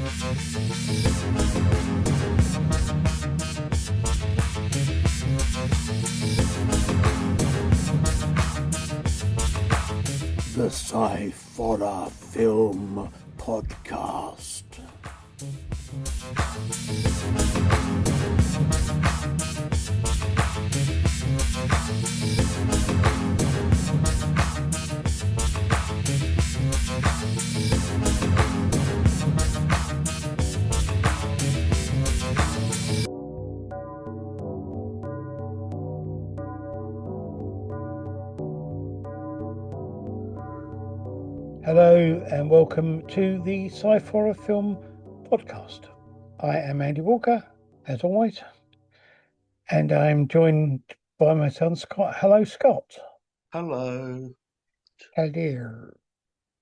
The Sci-Forror Film Podcast. Hello and welcome to the Sci-Forror Film Podcast. I am Andy Walker, as always, and I'm joined by my son Scott. Hello, Scott. Hello. Hello.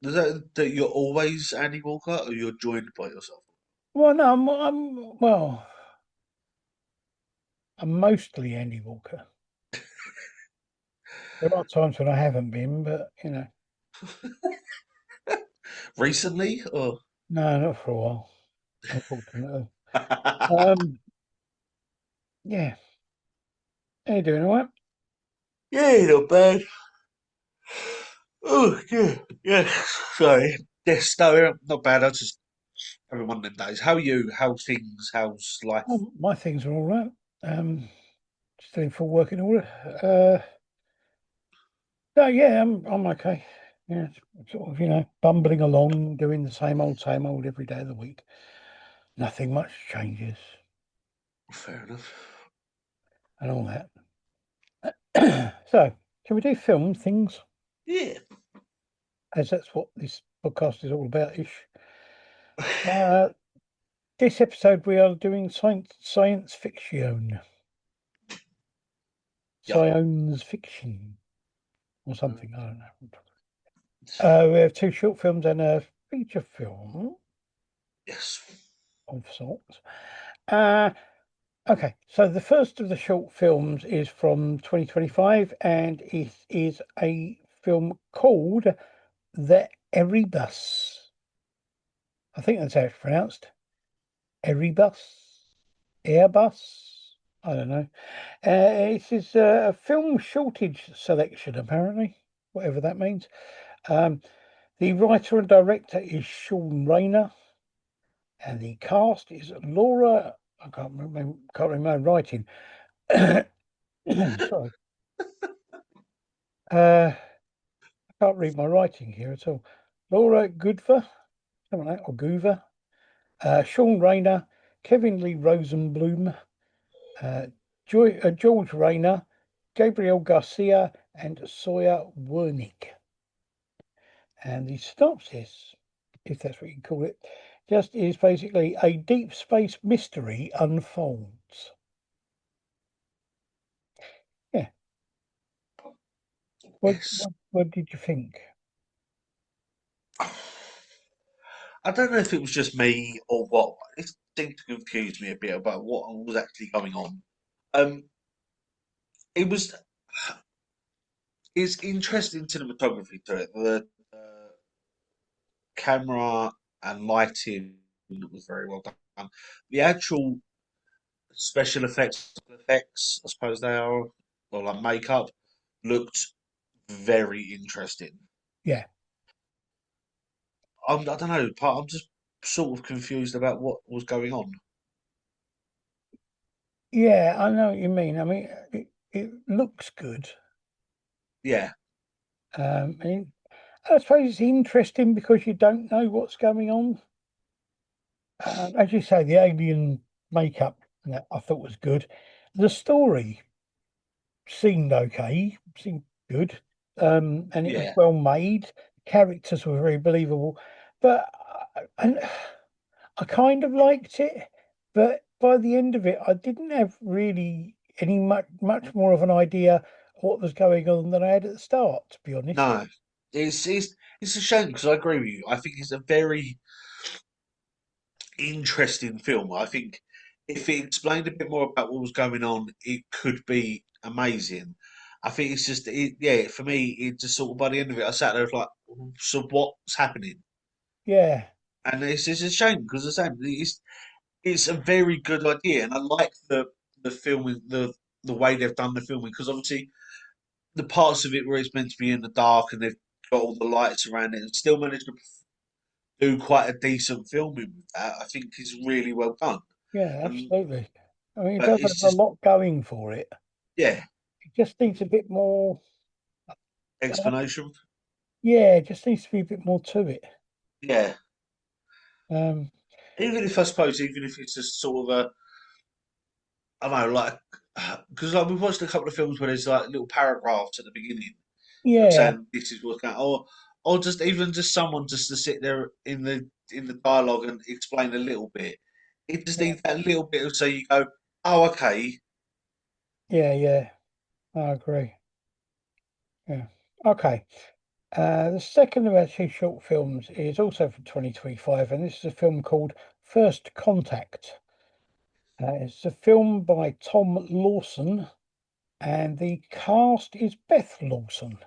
Is that you're always Andy Walker, or you're joined by yourself? Well, no, I'm mostly Andy Walker. There are times when I haven't been, but you know. Recently, or No, not for a while, unfortunately. Yeah. How you doing, all right? yeah, not bad. Oh, yeah. Sorry. Yes, no, not bad. I just having one of them days. How are you? How's things? How's life? My things are all right. Still in full working order. No, yeah, I'm okay. Yeah, it's sort of, bumbling along, doing the same old every day of the week. Nothing much changes Fair enough. and all that. So, can we do film things? Yeah. As that's what this podcast is all about ish. This episode we are doing science fiction. Yep. Science fiction or something, I don't know. We have two short films and a feature film Yes. of sorts. Okay, so the first of the short films is from 2025 and it is a film called The Erebus. I think that's how it's pronounced. Erebus? Airbus? I don't know. It is a film shortage selection, apparently, whatever that means. The writer and director is Sean Rayner, and the cast is Laura. I can't remember writing. Sorry. I can't read my writing here at all. Laura Goodver, something like that, or Goover. Sean Rayner, Kevin Lee Rosenblum, George Rayner, Gabriel Garcia, and Sawyer Wernick. And the synopsis, if that's what you call it, just is basically a deep space mystery unfolds. Yeah. Yes. What did you think? I don't know if it was just me or what. It seemed to confuse me a bit about what was actually going on. Um, it was. It's interesting cinematography to it. The camera and lighting was very well done. The actual special effects, I suppose they are, or like makeup, looked very interesting. Yeah. I don't know. I'm just sort of confused about what was going on. Yeah, I know what you mean. I mean, it looks good. Yeah, And I suppose it's interesting because you don't know what's going on. As you say, the alien makeup that I thought was good. The story seemed good, and it was yeah. well made. Characters were very believable, but and I kind of liked it, but by the end of it, I didn't have really any much more of an idea what was going on than I had at the start, to be honest. No, it's a shame because I agree with you. I think it's a very interesting film. I think if it explained a bit more about what was going on, it could be amazing. I think it's just, yeah, for me, it just sort of by the end of it, I sat there like, so what's happening? Yeah. and it's a shame because it's a very good idea, and I like the filming the way they've done the filming because obviously the parts of it where it's meant to be in the dark and they've got all the lights around it and still managed to do quite a decent filming with that. I think is really well done. Yeah, And absolutely. I mean, it but does it's have a just lot going for it. yeah, It just needs a bit more. explanation. Yeah, it just needs to be a bit more to it. Yeah, Um, even if I suppose even if it's just sort of a I don't know like because like we've watched a couple of films where there's like little paragraphs at the beginning of yeah, saying this is what's going or just even just someone just to sit there in the dialogue and explain a little bit. It just needs that little bit of so you go, oh okay, yeah, yeah. I agree. Yeah. Okay. The second of our two short films is also from 2025, and this is a film called First Contact. It's a film by Tom Lawson, and the cast is Beth Lawson.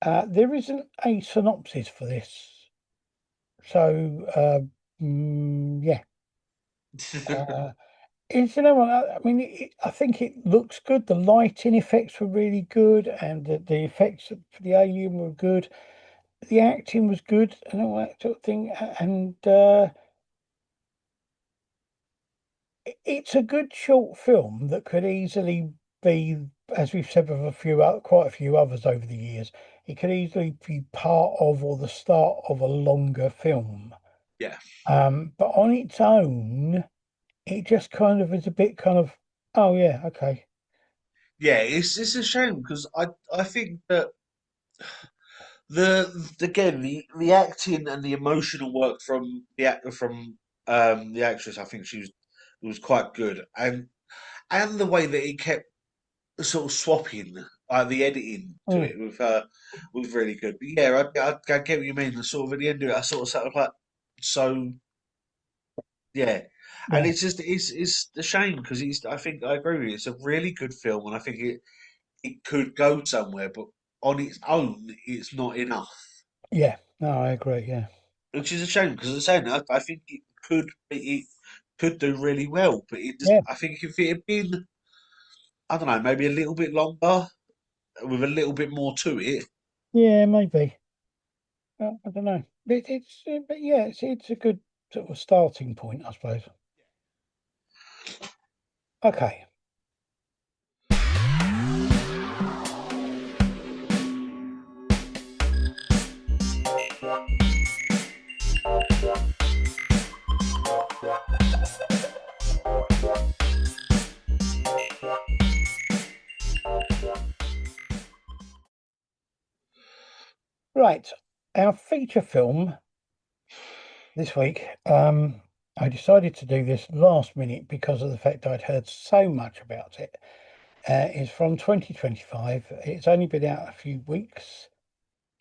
There isn't a synopsis for this, so yeah. Uh, you know what? I mean, I think it looks good. The lighting effects were really good, and the effects for the alien were good. The acting was good, and all that sort of thing. And it's a good short film that could easily be, as we've said with quite a few others over the years, it could easily be part of or the start of a longer film. yeah. But on its own, it just kind of is a bit kind of, oh yeah, okay, Yeah, it's a shame because I think that again the acting and the emotional work from the actress I think she was quite good and the way that it kept sort of swapping the editing to mm, it with her was really good. But yeah, I get what you mean. The sort of at the end of it, I sort of sat like so yeah, and yeah, it's a shame because it's I think I agree with you. It's a really good film and I think it could go somewhere, but on its own, it's not enough. yeah. No, I agree. Yeah, Which is a shame because as I say, I think it could do really well, but it just yeah, I think if it had been I don't know maybe a little bit longer with a little bit more to it, yeah, maybe. I don't know. But yeah, it's a good sort of starting point, I suppose. Okay. Right. Our feature film this week, I decided to do this last minute because of the fact I'd heard so much about it. Is from 2025. It's only been out a few weeks,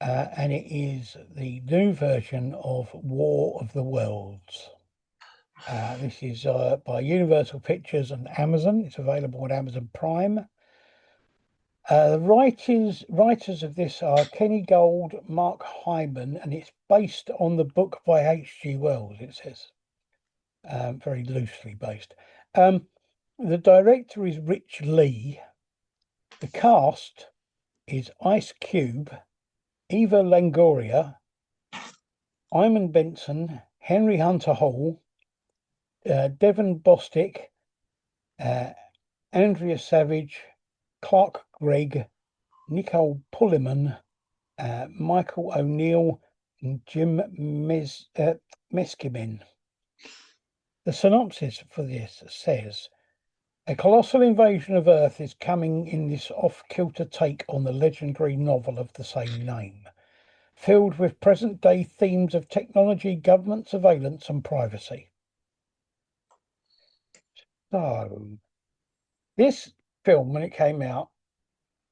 and it is the new version of War of the Worlds. This is by Universal Pictures and Amazon. It's available on Amazon Prime. The writers of this are Kenny Gold, Mark Hyman, and it's based on the book by H.G. Wells, it says. Very loosely based. Um, the director is Rich Lee. The cast is Ice Cube, Eva Longoria, Iman Benson, Henry Hunter Hall, Devon Bostick, uh, Andrea Savage, Clark Gregg, Nicole Pulliman, Michael O'Neill, and Jim Meskimen. The synopsis for this says a colossal invasion of Earth is coming in this off-kilter take on the legendary novel of the same name, filled with present-day themes of technology, government surveillance, and privacy. So, this film, when it came out,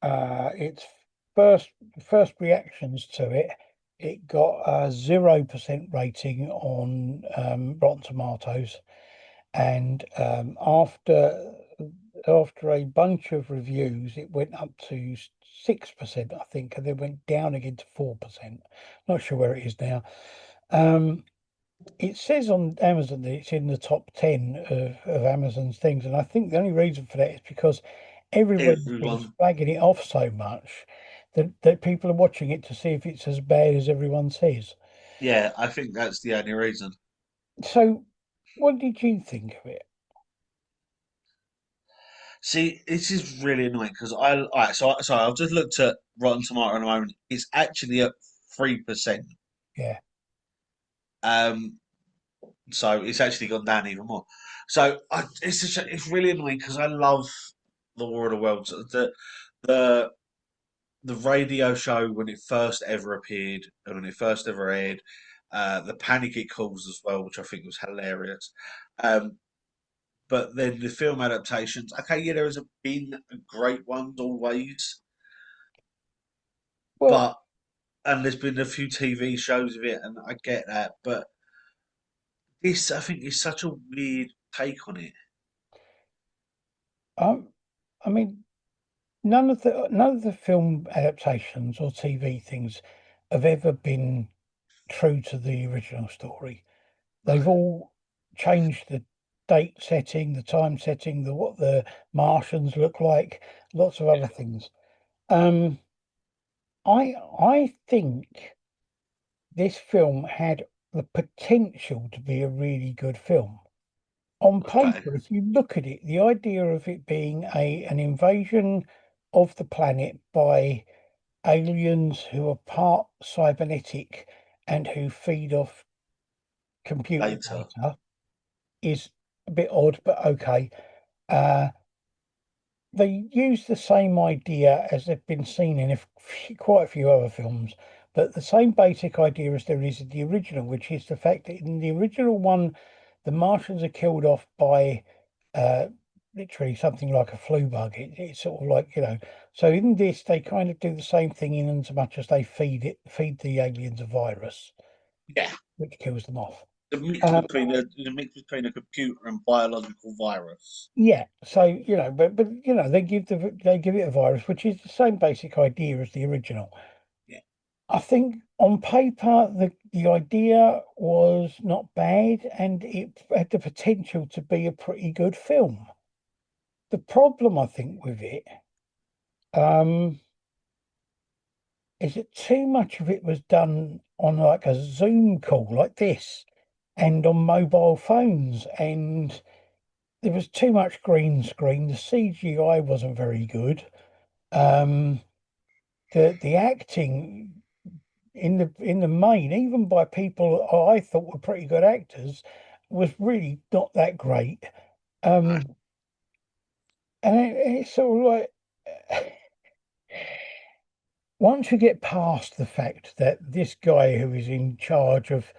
its first first reactions to it, it got a 0% rating on Rotten Tomatoes, and after a bunch of reviews, it went up to 6%, I think, and then went down again to 4%. Not sure where it is now. Um, It says on Amazon that it's in the top 10 of Amazon's things. And I think the only reason for that is because everybody's been Everyone, flagging it off so much that people are watching it to see if it's as bad as everyone says. yeah, I think that's the only reason. So, what did you think of it? See, this is really annoying because all right, sorry, I've just looked at Rotten Tomato at the moment. It's actually at 3%. Yeah. Um, so it's actually gone down even more. So it's really annoying because I love the War of the Worlds. The the radio show when it first ever appeared and when it first ever aired, the panic it caused as well, which I think was hilarious. Um, but then the film adaptations, okay, yeah, there has been great ones always, Well, but and there's been a few TV shows of it, and I get that, but this I think is such a weird take on it. um, I mean, none of the film adaptations or TV things have ever been true to the original story. No, They've all changed the date setting, the time setting, the what the Martians look like, lots of other things. Um, I think this film had the potential to be a really good film. On okay, paper, if you look at it, the idea of it being a an invasion of the planet by aliens who are part cybernetic and who feed off computer later, data is a bit odd, but okay. Uh, they use the same idea as they've been seen in quite a few other films, but the same basic idea as there is in the original, which is the fact that in the original one, the Martians are killed off by uh, literally something like a flu bug. It's sort of like, you know. So in this, they kind of do the same thing in as much as they feed the aliens a virus, yeah, which kills them off. the mix between a computer and biological virus. Yeah, so but they give it a virus, which is the same basic idea as the original. Yeah, I think on paper the idea was not bad, and it had the potential to be a pretty good film. The problem I think with it um, is that too much of it was done on like a Zoom call like this, and on mobile phones, and there was too much green screen. The CGI wasn't very good. Um, the acting in the main, even by people I thought were pretty good actors, was really not that great. no, Um, and it's sort of like once you get past the fact that this guy who is in charge of,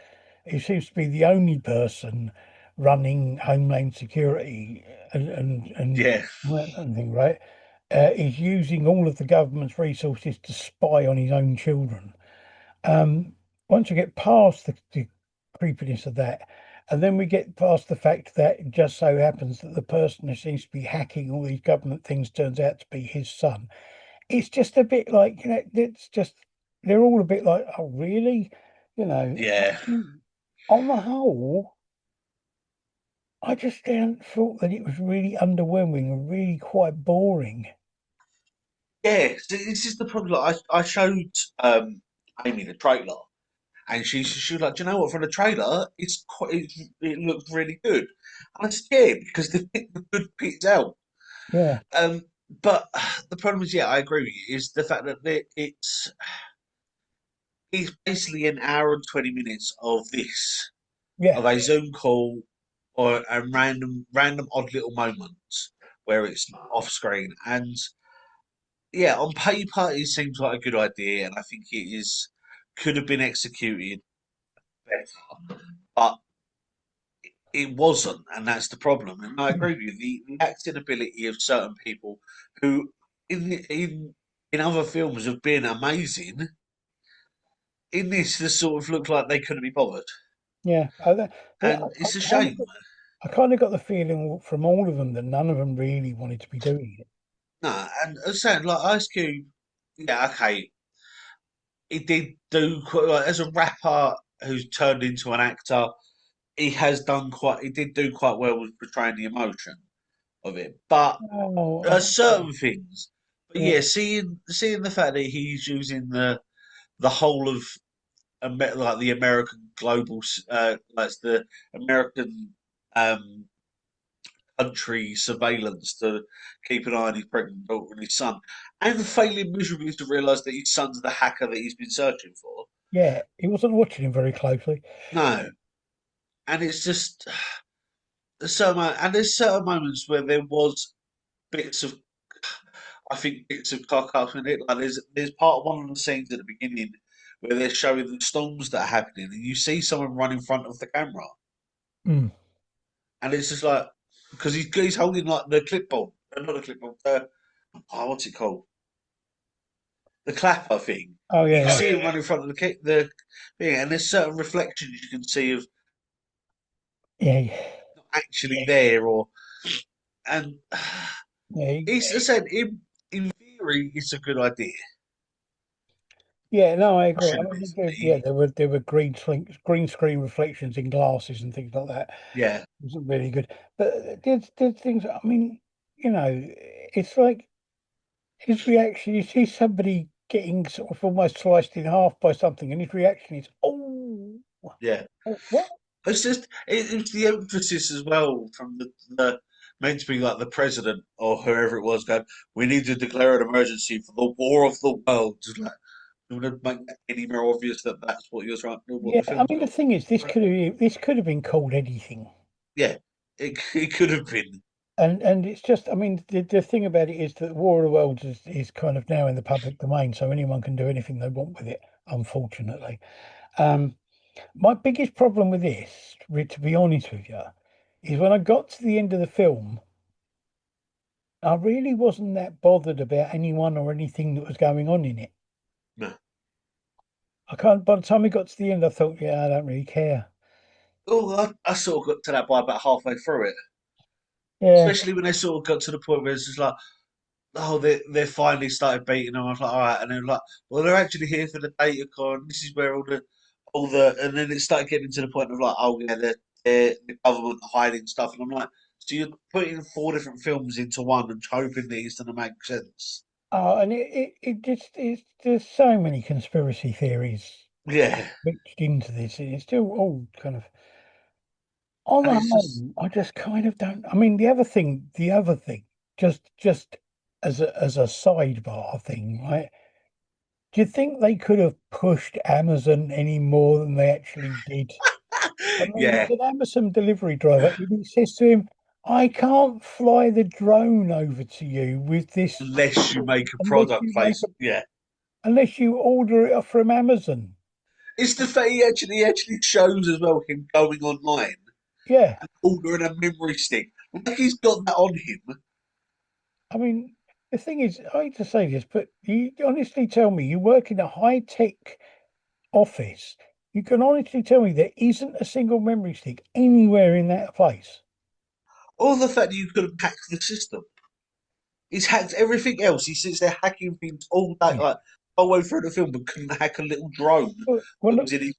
he seems to be the only person running Homeland Security yeah, and thing, right? Is using all of the government's resources to spy on his own children. Um, Once you get past the creepiness of that, and then we get past the fact that it just so happens that the person who seems to be hacking all these government things turns out to be his son. It's just a bit like, it's just, they're all a bit like, oh, really? You know, yeah, on the whole, I just didn't thought that it was really underwhelming and really quite boring. yeah. This is the problem. Like, I showed Amy the trailer, and she was like, "Do you know what? For the trailer, it looks really good." And I said, "Yeah, because they picked the good bits out." Yeah, Um, but the problem is, yeah, I agree with you. Is the fact that it's basically an hour and 20 minutes of this yeah, of a Zoom call or and random odd little moments where it's off screen. And yeah, on paper it seems like a good idea, and I think it is could have been executed better, but it wasn't, and that's the problem. And I agree with you. The acting ability of certain people who in other films have been amazing. In this, just sort of looked like they couldn't be bothered, yeah. and it's a shame. I kind of got the feeling from all of them that none of them really wanted to be doing it. No, and as I said, like Ice Cube, yeah, okay, he did do quite like as a rapper who's turned into an actor. he did do quite well with portraying the emotion of it, but Oh, I don't know. certain things. But Yeah, yeah, seeing the fact that he's using the whole of like the American global, like the American um, country surveillance to keep an eye on his pregnant daughter and his son, and failing miserably to realise that his son's the hacker that he's been searching for. yeah. He wasn't watching him very closely. No, and it's just there's certain moments where there was bits of I think bits of cock up in it. Like there's part of one of the scenes at the beginning where they're showing the storms that are happening, and you see someone run in front of the camera, Mm. and it's just like because he's holding like the clipboard, not the clipboard. What's it called? The clapper thing. Oh You yeah, can yeah, see him run in front of the thing, and there's certain reflections you can see of yeah, yeah. not actually there, or and Yeah, it's I said in theory it's a good idea. yeah, no, I agree. I Should have mean, been, there were green screen reflections in glasses and things like that. yeah, It wasn't really good. But there's things. I mean, you know, it's like his reaction. You see somebody getting sort of almost sliced in half by something, and his reaction is, "Oh, yeah. oh what?" It's just it's the emphasis as well from the meant to be like the president or whoever it was going. We need to declare an emergency for the war of the world. Just like you want to make that any more obvious that that's what you're trying, what Yeah, the I film's mean, the about. thing is, this could have been called anything. Yeah, it could have been. And it's just, I mean, the thing about it is that War of the Worlds is kind of now in the public domain, so anyone can do anything they want with it, unfortunately. Um, my biggest problem with this, to be honest with you, is when I got to the end of the film, I really wasn't that bothered about anyone or anything that was going on in it. No. I can't, by the time we got to the end, I thought, yeah, I don't really care. Oh, I sort of got to that by about halfway through it, Yeah. especially when they sort of got to the point where it's just like, oh, they finally started beating them. I was like, all right, and then like, well, they're actually here for the data con. This is where and then it started getting to the point of like, oh yeah, the government are hiding stuff, and I'm like, so you're putting four different films into one and hoping that it's going to make sense. Oh, and it just, there's so many conspiracy theories Yeah, mixed into this. And it's still all kind of on and the it's just whole. I just kind of don't. I mean, the other thing, just as a sidebar thing, right? Do you think they could have pushed Amazon any more than they actually did? I mean, yeah, there's an Amazon delivery driver, and he says to him, "I can't fly the drone over to you with this unless you make a unless product you make a place, yeah. unless you order it from Amazon." It's the fact he actually shows as well him going online Yeah, and ordering a memory stick. Like he's got that on him. I mean, the thing is, I hate to say this, but you honestly tell me you work in a high-tech office. You can honestly tell me there isn't a single memory stick anywhere in that place. Or the fact that you could have hacked the system. He's hacked everything else. He sits there hacking things all day, Yeah. like all the way through the film, but couldn't hack a little drone Well, that was in his.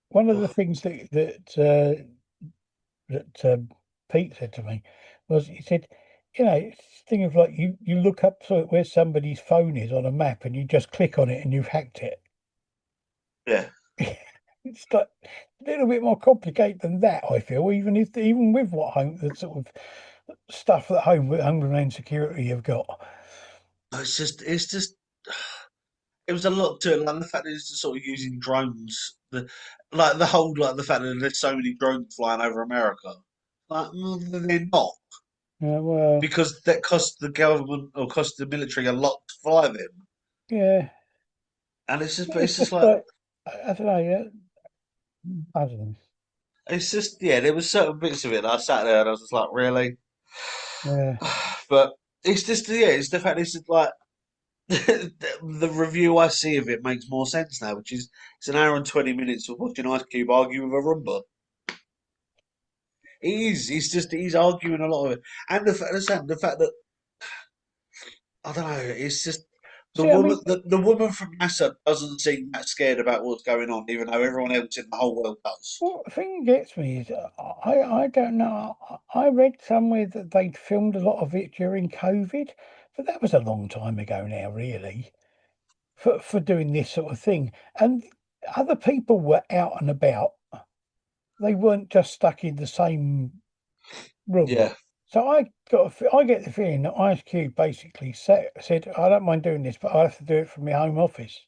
one of the Oh, things that Pete said to me was he said, it's this thing of like you look up where somebody's phone is on a map and you just click on it and you've hacked it. yeah. It's like a little bit more complicated than that, I feel, even with what home the sort of stuff that Homeland Security have got. It's just, it was a lot to it. Like the fact that it's just sort of using drones, like the fact that there's so many drones flying over America. Like, they're not. Yeah, well, Because that costs the government or costs the military a lot to fly them. yeah, And it's just, but it's it's just just like, like I don't know. Yeah, I don't know. it's just, yeah, there was certain bits of it that I sat there and I was just like, really? Yeah, But it's just, yeah, it's the fact it's just like, the review I see of it makes more sense now, which is it's an hour and 20 minutes of watching Ice Cube argue with a Roomba. He's arguing a lot of it. And the fact that, I don't know, it's just, The See, I mean, woman, the woman from NASA doesn't seem that scared about what's going on, even though everyone else in the whole world does. what the thing that gets me is I don't know. I read somewhere that they'd filmed a lot of it during COVID, but that was a long time ago now, really, for doing this sort of thing. And other people were out and about. They weren't just stuck in the same room. Yeah, So I get the feeling that Ice Cube basically said, I don't mind doing this, but I have to do it from my home office.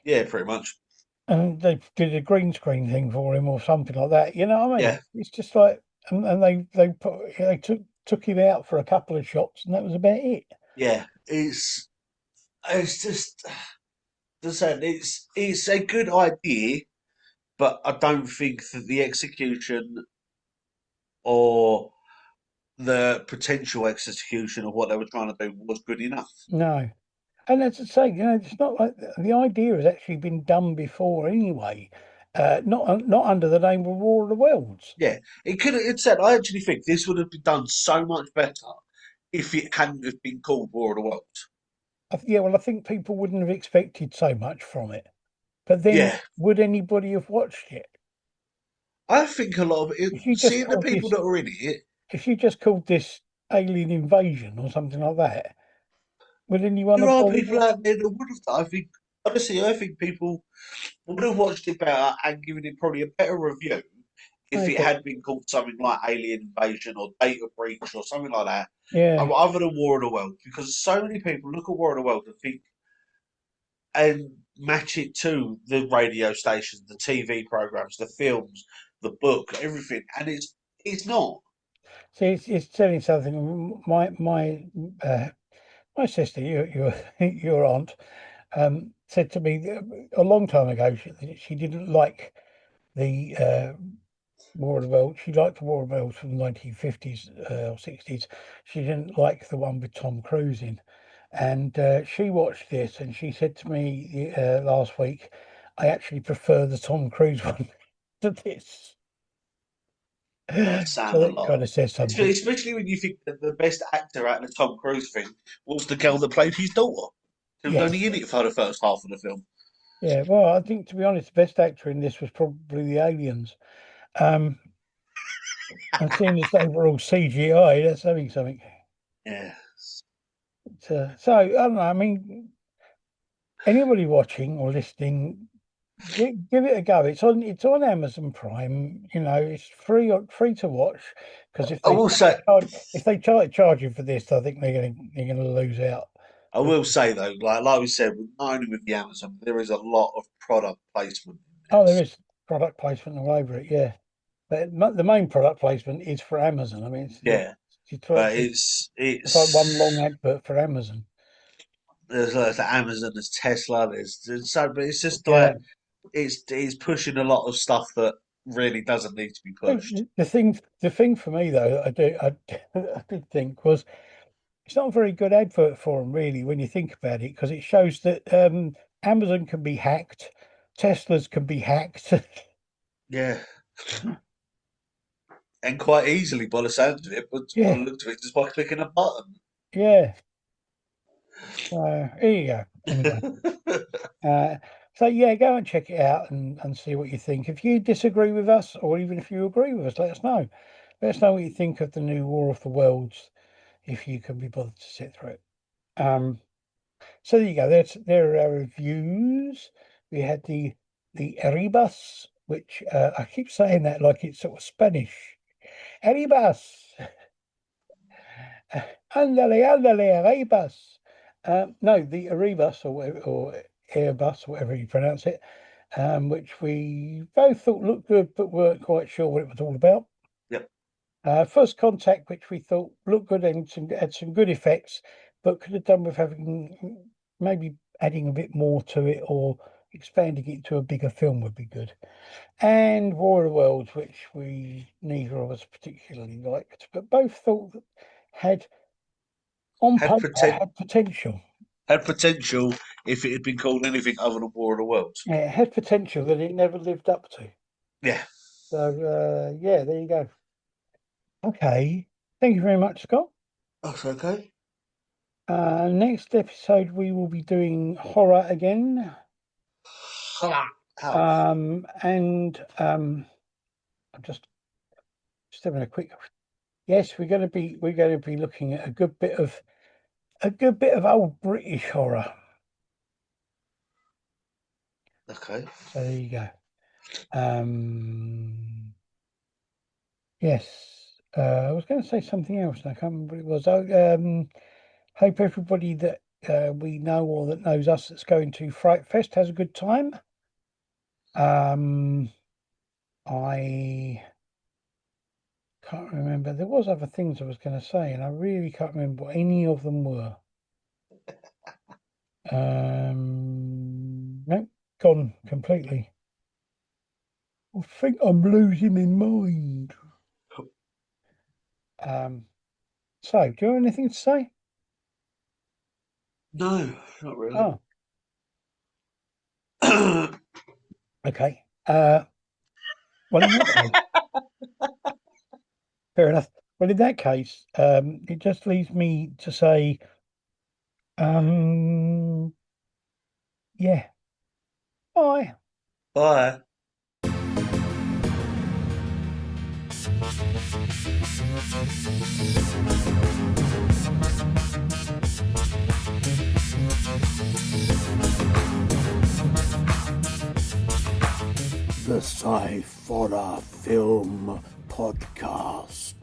yeah, pretty much. And they did a green screen thing for him or something like that. You know what I Yeah, mean? It's just like, and they took him out for a couple of shots, and that was about it. yeah. It's just, as I said, it's a good idea, but I don't think that the execution or the potential execution of what they were trying to do was good enough. No. And as I say, it's not like the idea has actually been done before anyway. Not under the name of War of the Worlds. Yeah, it could. It said, I actually think this would have been done so much better if it hadn't have been called War of the Worlds. Yeah, well, I think people wouldn't have expected so much from it. But then, Yeah, would anybody have watched it I think a lot of it. if you just Seeing the called people this? that were in it, If you just called this alien invasion or something like that, would anyone there have are bothered? people out there that would have. I think honestly, I think people would have watched it better and given it probably a better review if it Maybe. had been called something like Alien Invasion or Data Breach or something like that, Yeah. other than War of the Worlds. Because so many people look at War of the Worlds and think and match it to the radio stations, the TV programs, the films, the book, everything, and it's not. See, it's telling something. Uh, my sister, your aunt, said to me a long time ago she didn't like the War of the Worlds. She liked the War of the Worlds from the 1950s or 60s. She didn't like the one with Tom Cruise in. And she watched this and she said to me last week, I actually prefer the Tom Cruise one to this. That's saying So a that kind lot. of says something. Especially when you think that the best actor out of the Tom Cruise thing was the girl that played his daughter, who was only Yes. in it for the first half of the film. Yeah. Well, I think, to be honest, the best actor in this was probably the aliens. Um, and seeing as they were all CGI, that's having something. Yeah. So I don't know. I mean, anybody watching or listening, give it a go. It's on Amazon Prime. It's free to watch because I will say, if they start charging for this, I think they're gonna lose out. I will say though, like we said, not only with the Amazon, there is a lot of product placement in Oh, there this. is product placement all over it. Yeah, but the main product placement is for Amazon. I mean, Yeah, but it's like one long it's advert for Amazon. there's like the Amazon, there's Tesla, there's so, but it's just Yeah. like it's pushing a lot of stuff that really doesn't need to be pushed. The thing for me though, I did think was it's not a very good advert for them, really, when you think about it, because it shows that Amazon can be hacked, Teslas can be hacked. Yeah, and quite easily by the sound of it, but by the Yeah, look of it, just by clicking a button. yeah. Here you go. Anyway, uh, so yeah, go and check it out and see what you think. If you disagree with us, or even if you agree with us, let us know. Let us know what you think of the new War of the Worlds, if you can be bothered to sit through it. So there you go. There are our reviews. We had the Erebus, which I keep saying that like it's sort of Spanish. Erebus, andale, andale, Erebus. No, the Erebus or Airbus, whatever you pronounce it, which we both thought looked good, but weren't quite sure what it was all about. Yep, First Contact, which we thought looked good and had some good effects, but could have done with having maybe adding a bit more to it or expanding it to a bigger film would be good. And War of the Worlds, which we neither of us particularly liked, but both thought that had on had paper poten- had potential. had potential if it had been called anything other than War of the Worlds. Yeah, it had potential that it never lived up to. Yeah, So yeah, there you go. Okay. Thank you very much, Scott. that's okay. Next episode we will be doing horror again. How? And I'm just having a quick. Yes, we're going to be looking at a good bit of old British horror. Okay. So there you go. Yes. I was going to say something else, and I can't remember what it was. Hope everybody that we know or that knows us that's going to Fright Fest has a good time. I can't remember. There was other things I was going to say, and I really can't remember what any of them were. No, gone completely. I think I'm losing my mind. So, do you have anything to say? No, not really. Oh, okay. Well, in that case, fair enough. Well, in that case, it just leaves me to say, um, yeah, bye. Bye. The Sci-Forror Film Podcast.